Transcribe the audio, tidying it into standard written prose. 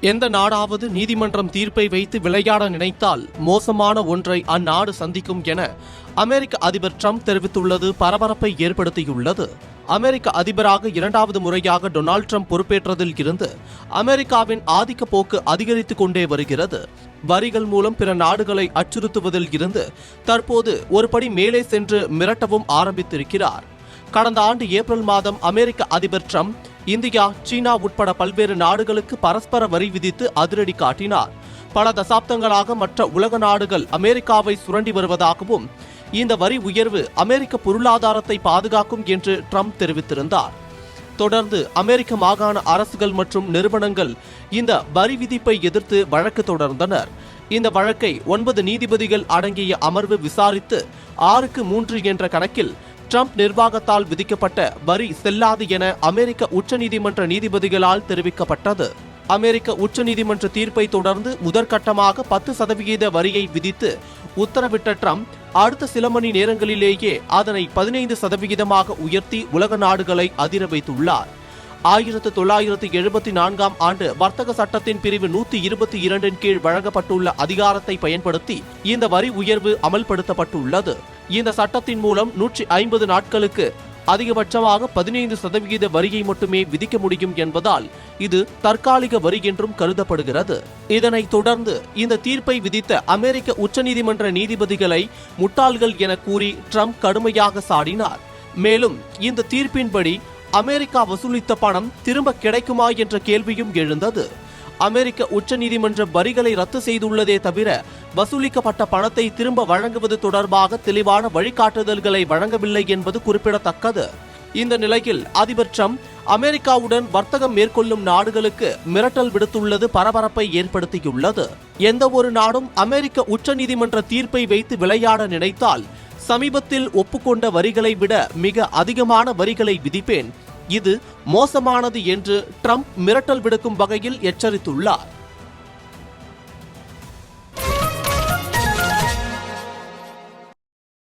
எந்த நாடாவது நீதிமன்றம் தீர்ப்பை வைத்து விளையாட நினைத்தால் மோசமான ஒன்றை அந்நாடு சந்திக்கும் என அமெரிக்க அதிபர் ட்ரம்ப் தெரிவித்துள்ளது பரபரப்பை ஏற்படுத்தியுள்ளது. அமெரிக்க அதிபராக இரண்டாவது முறையாக டொனால்டு ட்ரம்ப் பொறுப்பேற்றதில் இருந்து அமெரிக்காவின் ஆதிக்க போக்கு அதிகரித்துக் கொண்டே வருகிறது. வரிகள் மூலம் பிற நாடுகளை அச்சுறுத்துவதில் இருந்து தற்போது ஒருபடி மேலே சென்று மிரட்டவும் ஆரம்பித்திருக்கிறார். கடந்த ஆண்டு ஏப்ரல் மாதம் அமெரிக்க அதிபர் ட்ரம்ப் இந்தியா, சீனா உட்பட பல்வேறு நாடுகளுக்கு பரஸ்பர வரி விதித்து அதிரடி காட்டினார். பல தசாப்தங்களாக மற்ற உலக நாடுகள் அமெரிக்காவை சுரண்டி வருவதாகவும் இந்த வரி உயர்வு அமெரிக்க பொருளாதாரத்தை பாதுகாக்கும் என்று ட்ரம்ப் தெரிவித்திருந்தார். தொடர்ந்து அமெரிக்க மாகாண அரசுகள் மற்றும் நிறுவனங்கள் இந்த வரி விதிப்பை எதிர்த்து வழக்கு தொடர்ந்தனர். இந்த வழக்கை 9 நீதிபதிகள் அடங்கிய அமர்வு விசாரித்து 6-3 என்ற கணக்கில் ட்ரம்ப் நிர்வாகத்தால் விதிக்கப்பட்ட வரி செல்லாது என அமெரிக்க உச்சநீதிமன்ற நீதிபதிகளால் தெரிவிக்கப்பட்டது. அமெரிக்க உச்சநீதிமன்ற தீர்ப்பை தொடர்ந்து முதற்கட்டமாக 10% வரியை விதித்து உத்தரவிட்ட ட்ரம்ப் அடுத்த சில மணி நேரங்களிலேயே அதனை 15% உயர்த்தி உலக நாடுகளை அதிர வைத்துள்ளார். 1974 ஆண்டு வர்த்தக சட்டத்தின் பிரிவு 122 கீழ் வழங்கப்பட்டுள்ள அதிகாரத்தை பயன்படுத்தி இந்த வரி உயர்வு அமல்படுத்தப்பட்டுள்ளது. இந்த சட்டத்தின் மூலம் 150 நாட்களுக்கு அதிகபட்சமாக 15% வரியை மட்டுமே விதிக்க முடியும் என்பதால் இது தற்காலிக வரி என்றும் கருதப்படுகிறது. இதனைத் தொடர்ந்து இந்த தீர்ப்பை விதித்த அமெரிக்க உச்சநீதிமன்ற நீதிபதிகளை முட்டாள்கள் என கூறி ட்ரம்ப் கடுமையாக சாடினார். மேலும் இந்த தீர்ப்பின்படி அமெரிக்கா வசூலித்த பணம் திரும்ப கிடைக்குமா என்ற கேள்வியும் எழுந்தது. அமெரிக்க உச்சநீதிமன்ற வரிகளை ரத்து செய்துள்ளதே தவிர வசூலிக்கப்பட்ட பணத்தை திரும்ப வழங்குவது தொடர்பாக தெளிவான வழிகாட்டுதல்களை வழங்கவில்லை என்பது குறிப்பிடத்தக்கது. இந்த நிலையில் அதிபர் ட்ரம்ப் அமெரிக்காவுடன் வர்த்தகம் மேற்கொள்ளும் நாடுகளுக்கு மிரட்டல் விடுத்துள்ளது பரபரப்பை ஏற்படுத்தியுள்ளது. எந்த ஒரு நாடும் அமெரிக்க உச்சநீதிமன்ற தீர்ப்பை வைத்து விளையாட நினைத்தால் சமீபத்தில் ஒப்புக்கொண்ட வரிகளை விட மிக அதிகமான வரிகளை விதிப்பேன், இது மோசமானது என்று ட்ரம்ப் மிரட்டல் விடுக்கும் வகையில் எச்சரித்துள்ளார்.